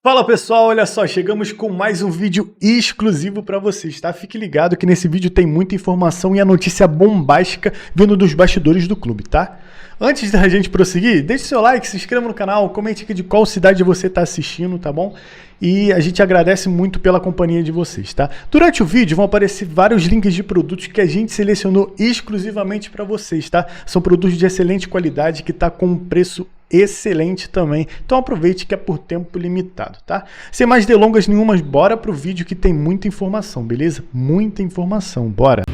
Fala pessoal, olha só, chegamos com mais um vídeo exclusivo para vocês, tá? Fique ligado que nesse vídeo tem muita informação e a notícia bombástica vindo dos bastidores do clube, tá? Antes da gente prosseguir, deixe seu like, se inscreva no canal, comente aqui de qual cidade você está assistindo, tá bom? E a gente agradece muito pela companhia de vocês, tá? Durante o vídeo vão aparecer vários links de produtos que a gente selecionou exclusivamente para vocês, tá? São produtos de excelente qualidade que tá com um preço excelente também, então aproveite que é por tempo limitado, tá? Sem mais delongas nenhuma, bora pro vídeo que tem muita informação, beleza? Muita informação, bora!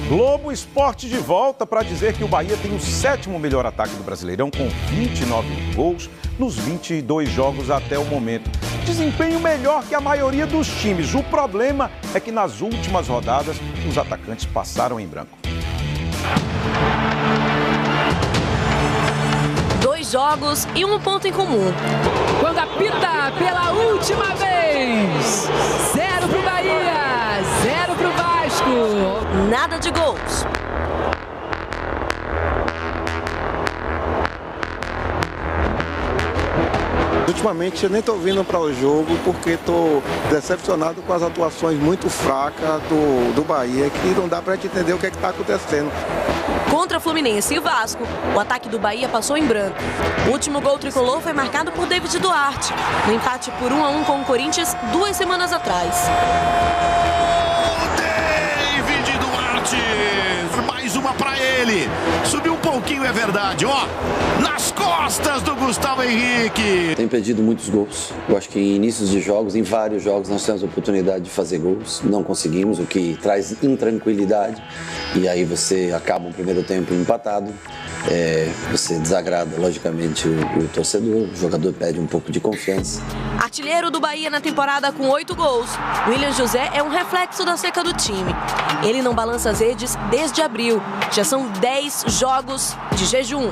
Globo Esporte de volta para dizer que o Bahia tem o 7º melhor ataque do Brasileirão com 29 gols nos 22 jogos até o momento. Desempenho melhor que a maioria dos times. O problema é que nas últimas rodadas os atacantes passaram em branco. 2 jogos e um ponto em comum. Quando apita pela última vez, 0 pro Bahia, 0 pro Vasco. Nada de gols. Ultimamente eu nem tô vindo para o jogo porque tô decepcionado com as atuações muito fracas do Bahia, que não dá para gente entender o que está acontecendo. Contra Fluminense e Vasco, o ataque do Bahia passou em branco. O último gol tricolor foi marcado por David Duarte, no empate por 1-1 com o Corinthians 2 semanas atrás. David Duarte! Mais uma pra ele! Subiu um pouquinho, é verdade, ó! Nas costas do Gustavo Henrique! Tem perdido muitos gols. Eu acho que em inícios de jogos, em vários jogos, nós temos a oportunidade de fazer gols. Não conseguimos, o que traz intranquilidade. E aí você acaba o primeiro tempo empatado. Você desagrada, logicamente, o torcedor. O jogador perde um pouco de confiança. Artilheiro do Bahia na temporada com 8 gols. William José é um reflexo da seca do time. Ele não balança as redes desde abril. Já são 10 jogos de jejum.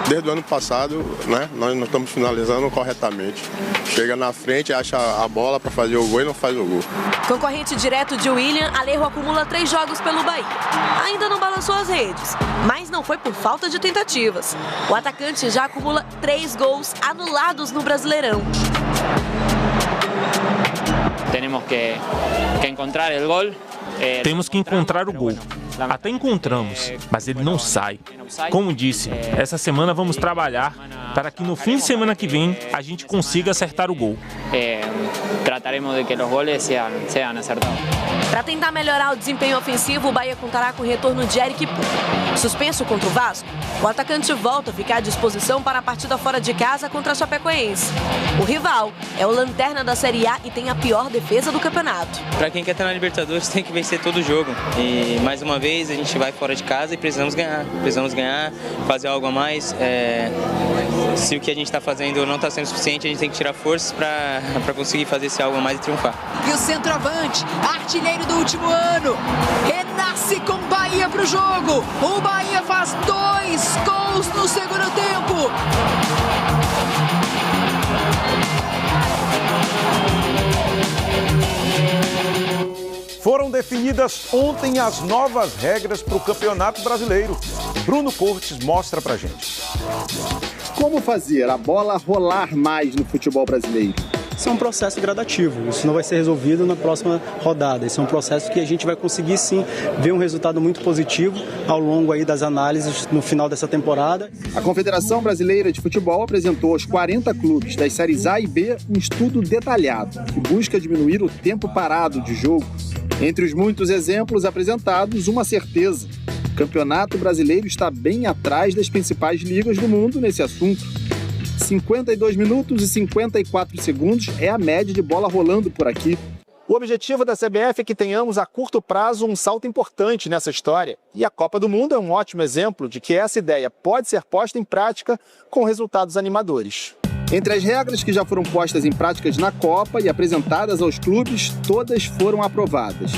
Desde o ano passado, né, nós não estamos finalizando corretamente. Chega na frente, acha a bola para fazer o gol e não faz o gol. Concorrente direto de William, Alejo acumula 3 jogos pelo Bahia. Ainda não balançou as redes, mas não foi por falta de tentativas. O atacante já acumula 3 gols anulados no Brasileirão. Temos que encontrar o gol. Até encontramos, mas ele não sai. Como disse, essa semana vamos trabalhar para que no fim de semana que vem a gente consiga acertar o gol. Trataremos de que os goles sejam acertados. Para tentar melhorar o desempenho ofensivo, o Bahia contará com o retorno de Eric Pulga. Suspenso contra o Vasco, o atacante volta a ficar à disposição para a partida fora de casa contra a Chapecoense. O rival é o lanterna da Série A e tem a pior defesa do campeonato. Para quem quer estar na Libertadores tem que vencer todo o jogo. E mais uma vez a gente vai fora de casa e precisamos ganhar. Precisamos ganhar, fazer algo a mais. Se o que a gente está fazendo não está sendo suficiente, a gente tem que tirar forças para conseguir fazer esse algo a mais e triunfar. E o centroavante, artilheiro do último ano, renasce com Bahia pro jogo. O Bahia faz 2 gols no segundo tempo. Foram definidas ontem as novas regras para o Campeonato Brasileiro. Bruno Cortes mostra pra gente. Como fazer a bola rolar mais no futebol brasileiro? Isso é um processo gradativo, isso não vai ser resolvido na próxima rodada. Isso é um processo que a gente vai conseguir sim ver um resultado muito positivo ao longo aí das análises no final dessa temporada. A Confederação Brasileira de Futebol apresentou aos 40 clubes das séries A e B um estudo detalhado que busca diminuir o tempo parado de jogo. Entre os muitos exemplos apresentados, uma certeza: o Campeonato Brasileiro está bem atrás das principais ligas do mundo nesse assunto. 52 minutos e 54 segundos é a média de bola rolando por aqui. O objetivo da CBF é que tenhamos a curto prazo um salto importante nessa história. E a Copa do Mundo é um ótimo exemplo de que essa ideia pode ser posta em prática com resultados animadores. Entre as regras que já foram postas em práticas na Copa e apresentadas aos clubes, todas foram aprovadas.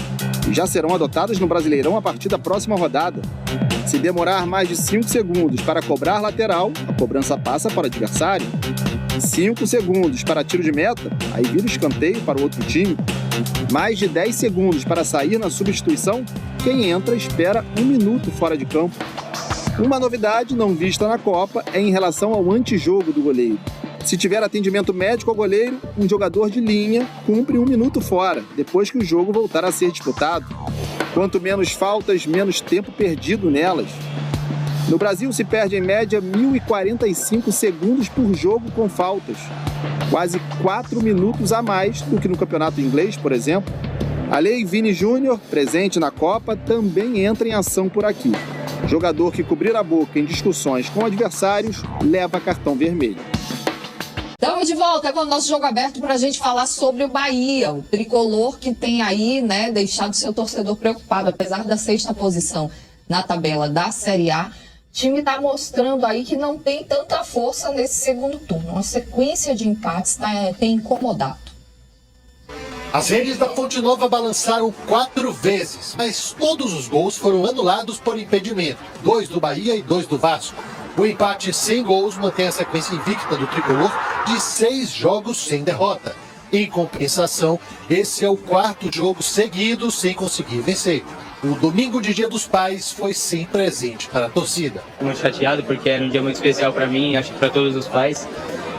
E já serão adotadas no Brasileirão a partir da próxima rodada. Se demorar mais de 5 segundos para cobrar lateral, a cobrança passa para o adversário. 5 segundos para tiro de meta, aí vira escanteio para o outro time. Mais de 10 segundos para sair na substituição, quem entra espera 1 minuto fora de campo. Uma novidade não vista na Copa é em relação ao antijogo do goleiro. Se tiver atendimento médico ao goleiro, um jogador de linha cumpre 1 minuto fora, depois que o jogo voltar a ser disputado. Quanto menos faltas, menos tempo perdido nelas. No Brasil se perde em média 1.045 segundos por jogo com faltas. Quase 4 minutos a mais do que no campeonato inglês, por exemplo. A lei Vini Júnior, presente na Copa, também entra em ação por aqui. Jogador que cobrir a boca em discussões com adversários leva cartão vermelho. Estamos de volta com o nosso Jogo Aberto para a gente falar sobre o Bahia, o tricolor que tem aí, né, deixado seu torcedor preocupado, apesar da 6ª posição na tabela da Série A. O time está mostrando aí que não tem tanta força nesse segundo turno. Uma sequência de empates tem incomodado. As redes da Fonte Nova balançaram 4 vezes, mas todos os gols foram anulados por impedimento. 2 do Bahia e 2 do Vasco. O empate sem gols mantém a sequência invicta do tricolor de 6 jogos sem derrota. Em compensação, esse é o 4º jogo seguido sem conseguir vencer. O domingo de Dia dos Pais foi sem presente para a torcida. Muito chateado porque era um dia muito especial para mim, acho que para todos os pais.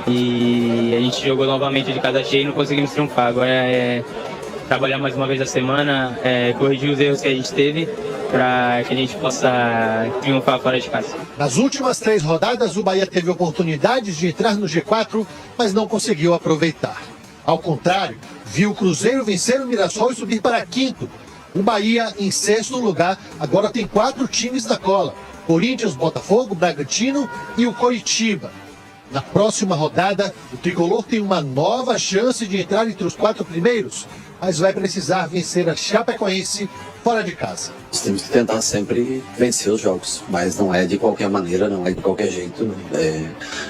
E a gente jogou novamente de casa cheia e não conseguimos triunfar. Agora é trabalhar mais uma vez a semana, corrigir os erros que a gente teve para que a gente possa triunfar fora de casa. Nas últimas 3 rodadas, o Bahia teve oportunidades de entrar no G4, mas não conseguiu aproveitar. Ao contrário, viu o Cruzeiro vencer o Mirassol e subir para 5º. O Bahia, em 6º lugar, agora tem 4 times na cola: Corinthians, Botafogo, Bragantino e o Coritiba. Na próxima rodada, o tricolor tem uma nova chance de entrar entre os 4 primeiros, mas vai precisar vencer a Chapecoense fora de casa. Nós temos que tentar sempre vencer os jogos, mas não é de qualquer maneira, não é de qualquer jeito.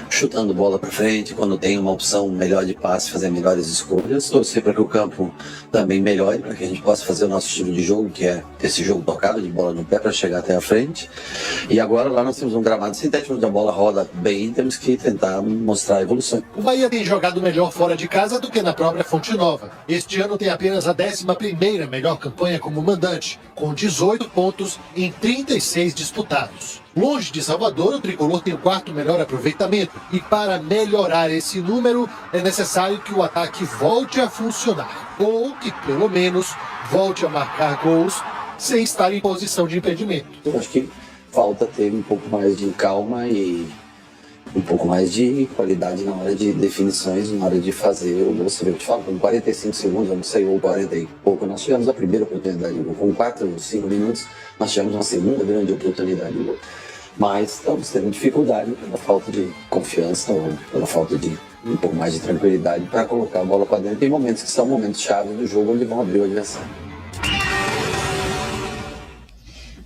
Chutando bola para frente, quando tem uma opção melhor de passe, fazer melhores escolhas, torcer para que o campo também melhore, para que a gente possa fazer o nosso estilo de jogo, que é esse jogo tocado, de bola no pé para chegar até a frente. E agora lá nós temos um gramado sintético onde a bola roda bem, temos que tentar mostrar a evolução. O Bahia tem jogado melhor fora de casa do que na própria Fonte Nova. Este ano tem apenas a 11ª melhor campanha como mandante, com 18 pontos em 36 disputados. Longe de Salvador, o tricolor tem o 4º melhor aproveitamento. E para melhorar esse número, é necessário que o ataque volte a funcionar. Ou que, pelo menos, volte a marcar gols sem estar em posição de impedimento. Eu acho que falta ter um pouco mais de calma e um pouco mais de qualidade na hora de definições, na hora de fazer o gol. Você vê o que eu te falo, com 45 segundos, eu não sei, ou 40 e pouco, nós tivemos a primeira oportunidade de gol. Com 4 ou 5 minutos, nós tivemos uma segunda grande oportunidade de gol. Mas estamos tendo dificuldade pela falta de confiança ou pela falta de um pouco mais de tranquilidade para colocar a bola para dentro. Tem momentos que são momentos chave do jogo onde vão abrir o adversário.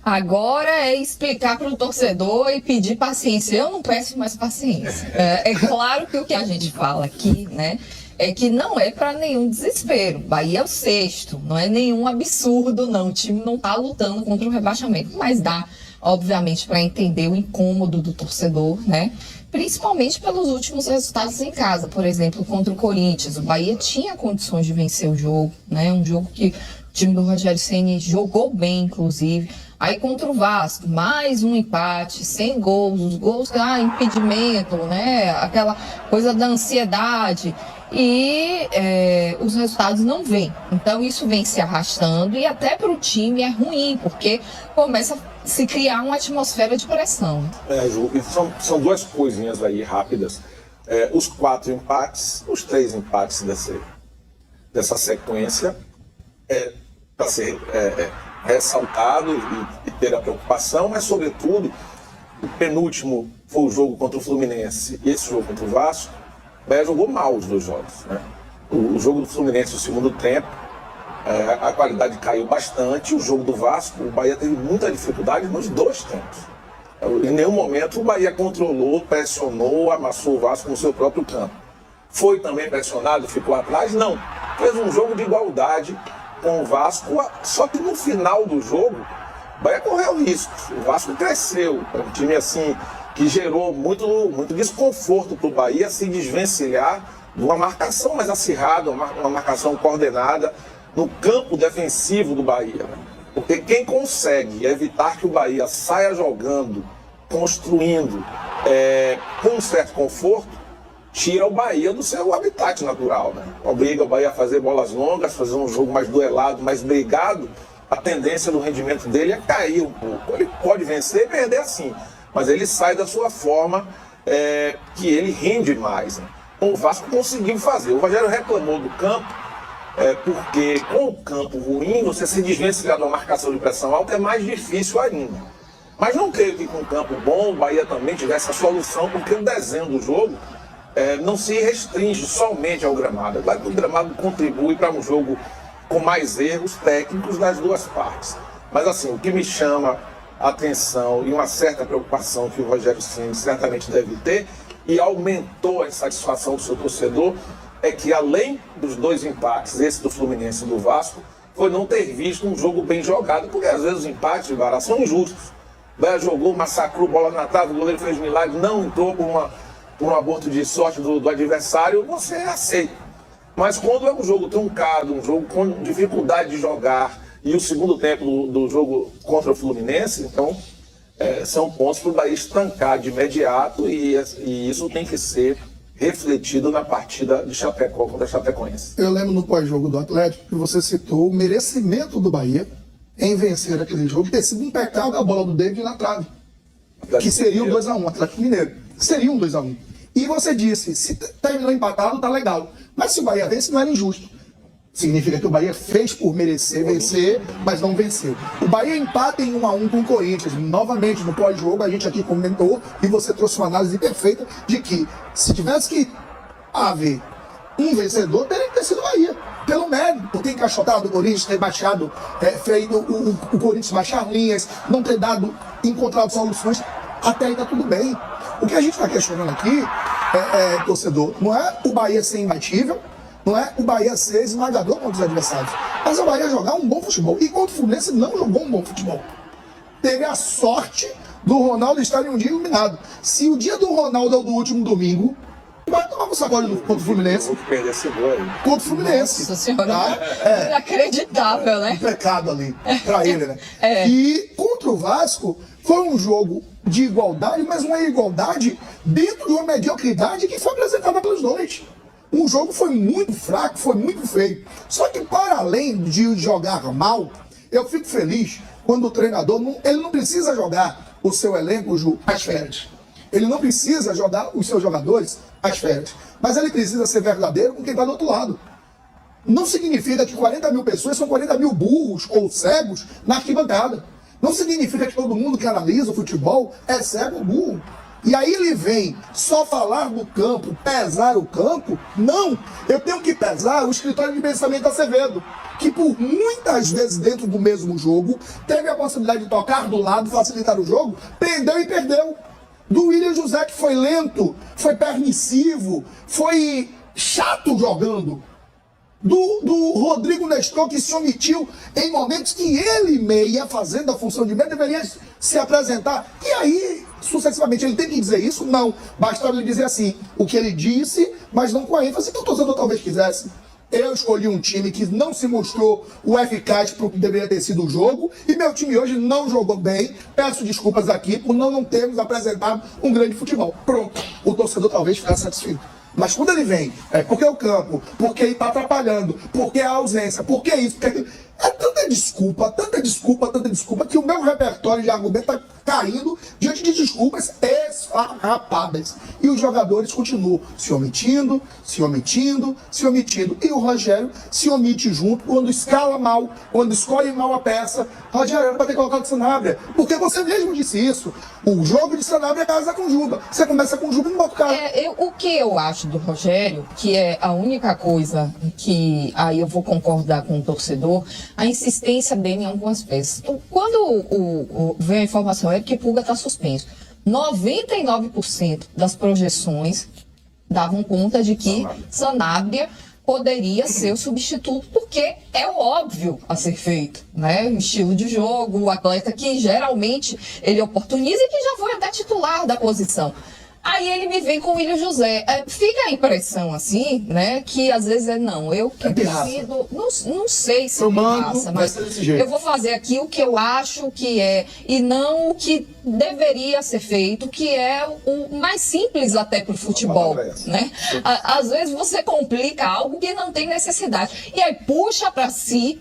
Agora é explicar para o torcedor e pedir paciência. Eu não peço mais paciência. É claro que o que a gente fala aqui, né, é que não é para nenhum desespero. Bahia é o 6º, não é nenhum absurdo, não. O time não está lutando contra o rebaixamento, mas dá, obviamente, para entender o incômodo do torcedor, né? Principalmente pelos últimos resultados em casa. Por exemplo, contra o Corinthians, o Bahia tinha condições de vencer o jogo, né? Um jogo que o time do Rogério Ceni jogou bem, inclusive. Aí contra o Vasco, mais um empate, sem gols, os gols, impedimento, né? Aquela coisa da ansiedade. E os resultados não vêm. Então isso vem se arrastando e até para o time é ruim, porque começa a se criar uma atmosfera de pressão. Ju, são 2 coisinhas aí rápidas. Os 4 empates, os 3 empates dessa sequência, para ser ressaltado e ter a preocupação, mas sobretudo o penúltimo foi o jogo contra o Fluminense e esse jogo contra o Vasco. O Bahia jogou mal os 2 jogos, né? O jogo do Fluminense no segundo tempo, a qualidade caiu bastante. O jogo do Vasco, o Bahia teve muita dificuldade nos 2 tempos. Em nenhum momento o Bahia controlou, pressionou, amassou o Vasco no seu próprio campo. Foi também pressionado, ficou atrás? Não. Fez um jogo de igualdade com o Vasco, só que no final do jogo, o Bahia correu risco. O Vasco cresceu. É um time assim que gerou muito desconforto para o Bahia se desvencilhar de uma marcação mais acirrada, uma marcação coordenada no campo defensivo do Bahia. Porque quem consegue evitar que o Bahia saia jogando, construindo com um certo conforto, tira o Bahia do seu habitat natural, né? Obriga o Bahia a fazer bolas longas, fazer um jogo mais duelado, mais brigado. A tendência do rendimento dele é cair um pouco. Ele pode vencer e perder assim, mas ele sai da sua forma que ele rende mais, né? O Vasco conseguiu fazer. O Rogério reclamou do campo, porque com o campo ruim, você se desvencilhar de uma marcação de pressão alta é mais difícil ainda. Mas não creio que com o campo bom o Bahia também tivesse a solução, porque o desenho do jogo não se restringe somente ao gramado. O gramado contribui para um jogo com mais erros técnicos das duas partes. Mas assim, o que me chama a atenção e uma certa preocupação que o Rogério Ceni certamente deve ter, e aumentou a insatisfação do seu torcedor, é que além dos 2 empates, esse do Fluminense e do Vasco, foi não ter visto um jogo bem jogado, porque às vezes os empates de Vará são injustos. O Bahia jogou, massacrou, bola na trave, o goleiro fez milagre, não entrou por um aborto de sorte do adversário, você aceita. Mas quando é um jogo truncado, um jogo com dificuldade de jogar, e o segundo tempo do jogo contra o Fluminense, então são pontos para o Bahia estancar de imediato, e isso tem que ser refletido na partida de Chapecó contra a Chapecoense. Eu lembro no pós-jogo do Atlético que você citou o merecimento do Bahia em vencer aquele jogo, ter sido impecável a bola do David na trave, que seria o 2-1, Atlético Mineiro. Seria um 2-1. E você disse, se terminou empatado, tá legal. Mas se o Bahia vence, não era injusto. Significa que o Bahia fez por merecer vencer, mas não venceu. O Bahia empata em 1-1 com o Corinthians. Novamente, no pós-jogo, a gente aqui comentou, e você trouxe uma análise perfeita de que, se tivesse que haver um vencedor, teria que ter sido o Bahia. Pelo mérito, por ter encaixotado o Corinthians, ter baixado, feito o Corinthians baixar linhas, não ter encontrado soluções, até aí tá tudo bem. O que a gente está questionando aqui, torcedor, não é o Bahia ser imbatível, não é o Bahia ser esmagador contra os adversários, mas o Bahia jogar um bom futebol. E contra o Fluminense não jogou um bom futebol. Teve a sorte do Ronaldo estar em um dia iluminado. Se o dia do Ronaldo é o do último domingo, vai tomar um sacode contra o Fluminense. Contra o Fluminense. Nossa senhora, inacreditável, né? Um pecado ali, pra ele, né? E contra o Vasco, foi um jogo de igualdade, mas uma igualdade dentro de uma mediocridade que foi apresentada pelos dois. O jogo foi muito fraco, foi muito feio. Só que para além de jogar mal, eu fico feliz quando o treinador, ele não precisa jogar o seu elenco às férias. Ele não precisa jogar os seus jogadores às férias. Mas ele precisa ser verdadeiro com quem está do outro lado. Não significa que 40 mil pessoas são 40 mil burros ou cegos na arquibancada. Não significa que todo mundo que analisa o futebol é cego ou burro. E aí ele vem só falar do campo, pesar o campo. Não, eu tenho que pesar o escritório de pensamento Acevedo, que por muitas vezes dentro do mesmo jogo, teve a possibilidade de tocar do lado, facilitar o jogo, prendeu e perdeu. Do William José, que foi lento, foi permissivo, foi chato jogando. Do Rodrigo Nestor, que se omitiu em momentos que ele, meia, fazendo a função de meia, deveria se apresentar. E aí, sucessivamente, ele tem que dizer isso? Não. Bastava ele dizer assim, o que ele disse, mas não com a ênfase que o torcedor talvez quisesse. Eu escolhi um time que não se mostrou o eficaz para o que deveria ter sido o jogo, e meu time hoje não jogou bem. Peço desculpas aqui por não termos apresentado um grande futebol. Pronto. O torcedor talvez ficasse satisfeito. Mas quando ele vem, porque o campo, porque ele está atrapalhando, porque a ausência, porque isso, porque aquilo, é tanta desculpa, que o meu repertório de argumento está caindo diante de desculpas esfarrapadas. E os jogadores continuam se omitindo. E o Rogério se omite junto quando escala mal, quando escolhe mal a peça. Rogério, era para ter colocado o Sanabria, porque você mesmo disse isso. O jogo de Sanabria casa com Juba. Você começa com Juba e não bota o cara. O que eu acho do Rogério, que é a única coisa que aí eu vou concordar com o torcedor, a insistência dele em algumas peças. Quando veio a informação é que Pulga está suspenso. 99% das projeções davam conta de que Sanabria poderia ser o substituto, porque é o óbvio a ser feito, né? O estilo de jogo, o atleta que geralmente ele oportuniza e que já foi até titular da posição. Aí ele me vem com o William José. Fica a impressão, assim, né, que às vezes eu que decido, não sei se passa, mas eu vou fazer aqui o que eu acho que é, e não o que deveria ser feito, que é o mais simples até pro futebol, né? Às vezes você complica algo que não tem necessidade, e aí puxa para si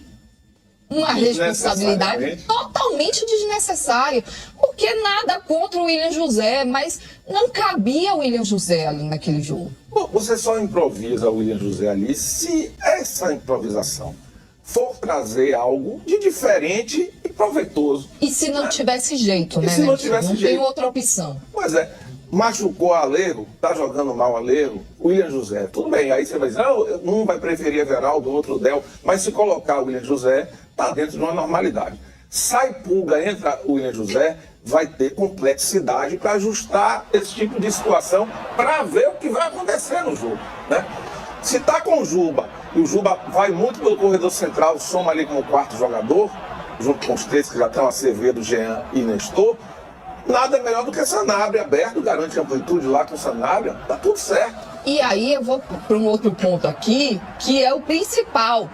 uma responsabilidade totalmente desnecessária, porque nada contra o William José, mas não cabia o William José ali naquele jogo. Bom, você só improvisa o William José ali se essa improvisação for trazer algo de diferente e proveitoso. E se não tivesse jeito, né? Se não tivesse não jeito. tem outra opção. Pois é. Machucou Aleiro, tá jogando mal Aleiro, William José, tudo bem, aí você vai dizer, um vai preferir Everaldo, o outro Del, mas se colocar o William José, tá dentro de uma normalidade. Sai Pulga, entra o William José, vai ter complexidade para ajustar esse tipo de situação, para ver o que vai acontecer no jogo, né? Se tá com o Juba, e o Juba vai muito pelo corredor central, soma ali como quarto jogador, junto com os três que já estão, Acevedo, Jean e Nestor, nada é melhor do que Sanabria aberto, garante amplitude lá com Sanabria, tá tudo certo. E aí eu vou para um outro ponto aqui, que é o principal.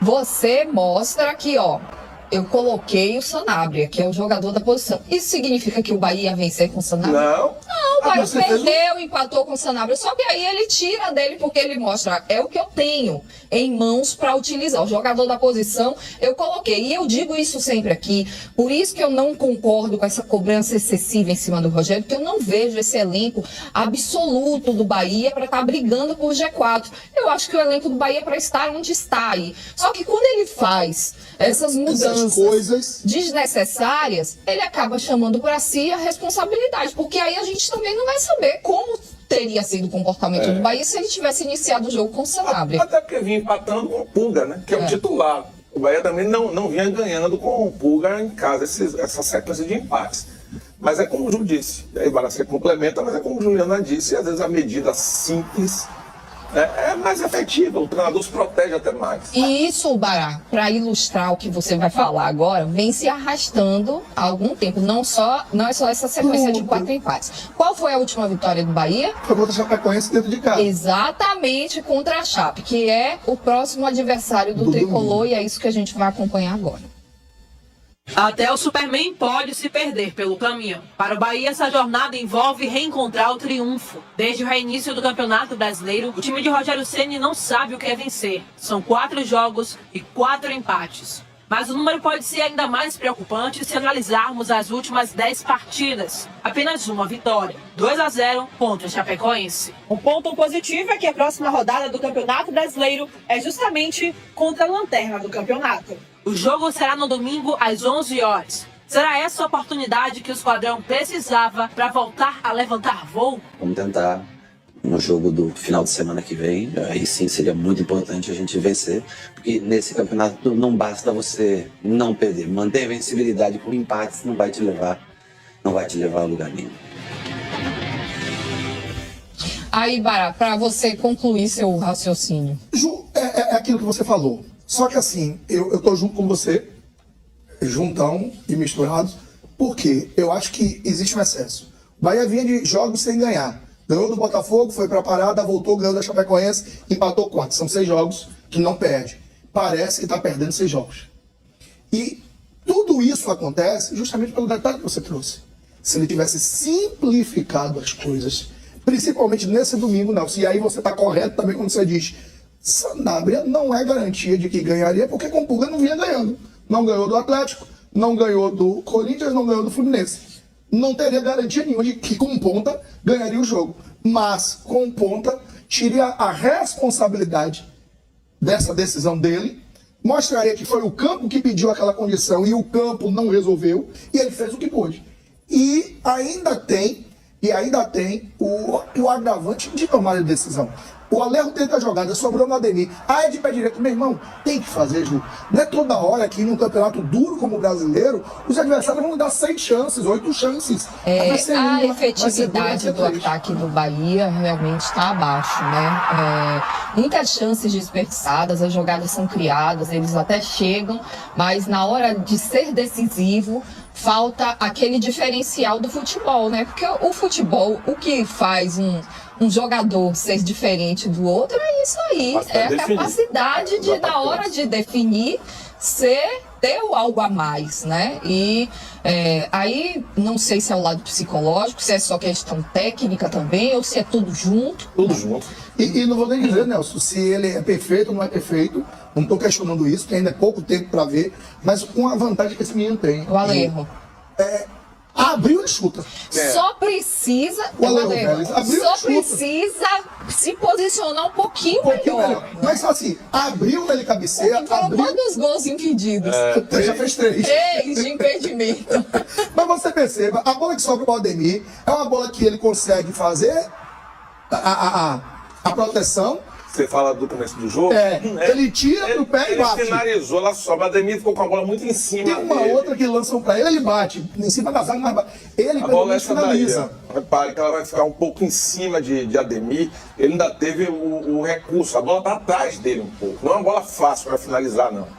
Você mostra que, eu coloquei o Sanabria, que é o jogador da posição. Isso significa que o Bahia ia vencer com o Sanabria? Não. Não, o Bahia perdeu, empatou com o Sanabria. Só que aí ele tira dele porque ele mostra, é o que eu tenho em mãos para utilizar. O jogador da posição eu coloquei. E eu digo isso sempre aqui. Por isso que eu não concordo com essa cobrança excessiva em cima do Rogério, porque eu não vejo esse elenco absoluto do Bahia para estar brigando por G4. Eu acho que o elenco do Bahia é para estar onde está aí. Só que quando ele faz essas mudanças desnecessárias, ele acaba chamando para si a responsabilidade, porque aí a gente também não vai saber como teria sido o comportamento do Bahia se ele tivesse iniciado o jogo com o Sanabria. Até porque vinha empatando com o Pulga, né? Que é o titular. O Bahia também não vinha ganhando com o Pulga em casa, essa sequência de empates. Mas é como o Ju disse, aí você complementa, mas é como o Juliana disse, às vezes a medida simples é mais efetiva, o treinador se protege até mais. E isso, Bará, para ilustrar o que você vai falar agora, vem se arrastando há algum tempo. Não é só essa sequência de 4 empates. Qual foi a última vitória do Bahia? Foi contra a Chapecoense dentro de casa. Exatamente, contra a Chape, que é o próximo adversário do Tricolor, e é isso que a gente vai acompanhar agora. Até o Superman pode se perder pelo caminho. Para o Bahia, essa jornada envolve reencontrar o triunfo. Desde o reinício do Campeonato Brasileiro, o time de Rogério Ceni não sabe o que é vencer. São 4 jogos e 4 empates. Mas o número pode ser ainda mais preocupante se analisarmos as últimas 10 partidas. Apenas uma vitória, 2-0 contra o Chapecoense. Um ponto positivo é que a próxima rodada do Campeonato Brasileiro é justamente contra a lanterna do campeonato. O jogo será no domingo às 11 horas. Será essa a oportunidade que o esquadrão precisava para voltar a levantar voo? Vamos tentar no jogo do final de semana que vem. Aí sim seria muito importante a gente vencer, porque nesse campeonato não basta você não perder. Manter a vencibilidade com empates não vai te levar a lugar nenhum. Aí, Bará, para você concluir seu raciocínio. Ju, é aquilo que você falou. Só que assim, eu tô junto com você, juntão e misturados, porque eu acho que existe um excesso. O Bahia vinha de jogos sem ganhar. Ganhou do Botafogo, foi pra parada, voltou, ganhou da Chapecoense, empatou 4. São 6 jogos que não perde. Parece que tá perdendo 6 jogos. E tudo isso acontece justamente pelo detalhe que você trouxe. Se ele tivesse simplificado as coisas, principalmente nesse domingo, Nelson, e aí você tá correto também quando você diz, Sanabria não é garantia de que ganharia, porque com Pulga não vinha ganhando. Não ganhou do Atlético, não ganhou do Corinthians, não ganhou do Fluminense. Não teria garantia nenhuma de que com ponta ganharia o jogo. Mas com ponta tiraria a responsabilidade dessa decisão dele, mostraria que foi o campo que pediu aquela condição e o campo não resolveu, e ele fez o que pôde. E ainda tem o agravante de tomar a decisão. O Alejo tenta a jogada, sobrou no Ademir. É de pé direito. Meu irmão, tem que fazer, Ju. Não é toda hora que num campeonato duro como o brasileiro, os adversários vão dar 6 chances, 8 chances. A efetividade do ataque do Bahia realmente está abaixo, né? Muitas chances desperdiçadas, as jogadas são criadas, eles até chegam, mas na hora de ser decisivo, falta aquele diferencial do futebol, né? Porque o futebol, o que faz um jogador ser diferente do outro é isso aí, é a capacidade de, na hora de definir, ter algo a mais, né? E aí, não sei se é o lado psicológico, se é só questão técnica também, ou se é tudo junto. Tudo junto. E não vou nem dizer, Nelson, se ele é perfeito ou não é perfeito, não estou questionando isso, porque ainda é pouco tempo para ver, mas com a vantagem que esse menino tem. O Alejo. Abriu e chuta. Só precisa, se posicionar um pouquinho melhor. Mas assim, abriu, ele cabeceia. Foram quantos gols impedidos? Já fez 3. 3 de impedimento. Mas você perceba, a bola que sobra para o Ademir é uma bola que ele consegue fazer a proteção. Você fala do começo do jogo? Ele tira do pé e bate. Ele finalizou, ela sobe. O Ademir ficou com a bola muito em cima. Tem uma outra que lançam pra ele bate. Em cima da zaga, mas ele a bola finaliza. Repare que ela vai ficar um pouco em cima de Ademir. Ele ainda teve o recurso. A bola tá atrás dele um pouco. Não é uma bola fácil para finalizar, não.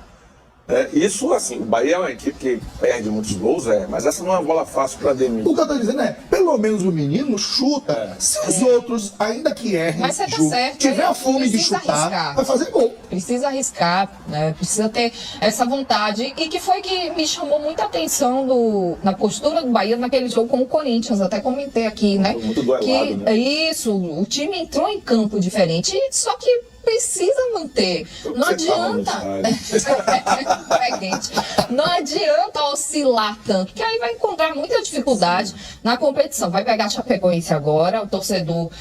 Isso, assim, o Bahia é uma equipe que perde muitos gols, mas essa não é uma bola fácil para Ademir. O que eu tô dizendo é, pelo menos o menino chuta. Se os outros, ainda que errem, mas você tá certo, tiver a fome de chutar, vai fazer gol. Precisa arriscar, né? Precisa ter essa vontade. E que foi que me chamou muita atenção na postura do Bahia naquele jogo com o Corinthians. Até comentei aqui, né? Muito duelado, né? Isso, o time entrou em campo diferente, só que precisa manter. Não adianta. Não adianta oscilar tanto, porque aí vai encontrar muita dificuldade na competição. Vai pegar a Chapecoense agora, o torcedor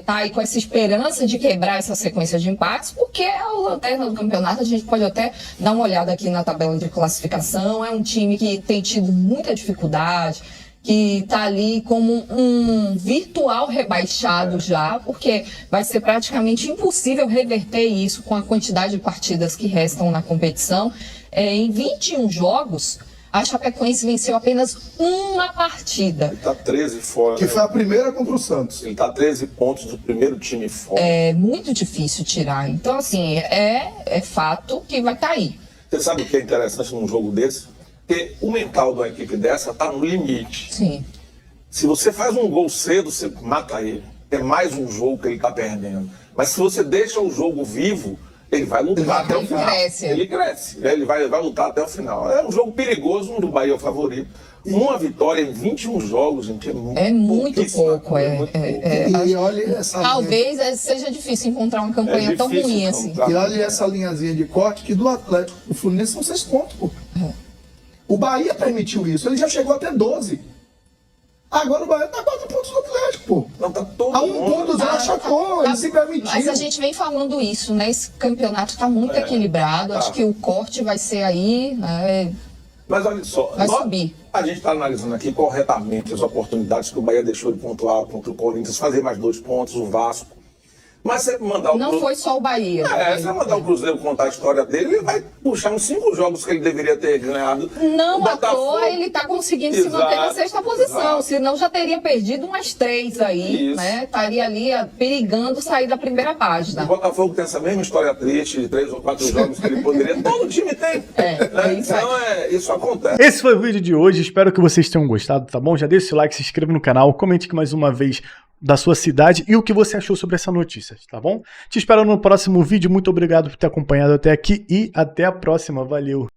tá aí com essa esperança de quebrar essa sequência de empates, porque é a lanterna do campeonato. A gente pode até dar uma olhada aqui na tabela de classificação. É um time que tem tido muita dificuldade, que está ali como um virtual rebaixado já, porque vai ser praticamente impossível reverter isso com a quantidade de partidas que restam na competição. Em 21 jogos, a Chapecoense venceu apenas uma partida. Ele está 13 fora. Que foi a primeira contra o Santos. Ele está 13 pontos do primeiro time fora. É muito difícil tirar. Então, assim, é fato que vai cair. Você sabe o que é interessante num jogo desse? Porque o mental de uma equipe dessa está no limite. Sim. Se você faz um gol cedo, você mata ele. É mais um jogo que ele está perdendo. Mas se você deixa o jogo vivo, ele vai lutar até o final. Ele cresce. Ele vai lutar até o final. É um jogo perigoso, um do Bahia é o favorito. Uma vitória em 21 jogos, gente, é muito pouco. E olha essa talvez seja difícil encontrar uma campanha tão ruim assim. E olha essa linhazinha de corte que do Atlético, o Fluminense são 6 pontos, pô. O Bahia permitiu isso, ele já chegou até 12. Agora o Bahia tá 4 pontos do Atlético, pô. Não, tá todo a 1 ponto já chocou, ele se permitiu. Mas a gente vem falando isso, né? Esse campeonato tá muito equilibrado. Acho que o corte vai ser aí, né? Mas olha só, vai subir. A gente está analisando aqui corretamente as oportunidades que o Bahia deixou de pontuar contra o Corinthians, fazer mais 2 pontos, o Vasco. Mas você mandar não foi só o Bahia. Se mandar o Cruzeiro contar a história dele, ele vai puxar uns 5 jogos que ele deveria ter ganhado. Não à toa ele está conseguindo se manter na 6ª posição. Senão já teria perdido umas 3 aí, né? Estaria ali perigando sair da primeira página. O Botafogo tem essa mesma história triste de 3 ou 4 jogos que ele poderia. Todo time tem. Então isso acontece. Esse foi o vídeo de hoje. Espero que vocês tenham gostado, tá bom? Já deixa o seu like, se inscreva no canal, comente aqui mais uma vez da sua cidade e o que você achou sobre essa notícia, tá bom? Te espero no próximo vídeo. Muito obrigado por ter acompanhado até aqui e até a próxima. Valeu!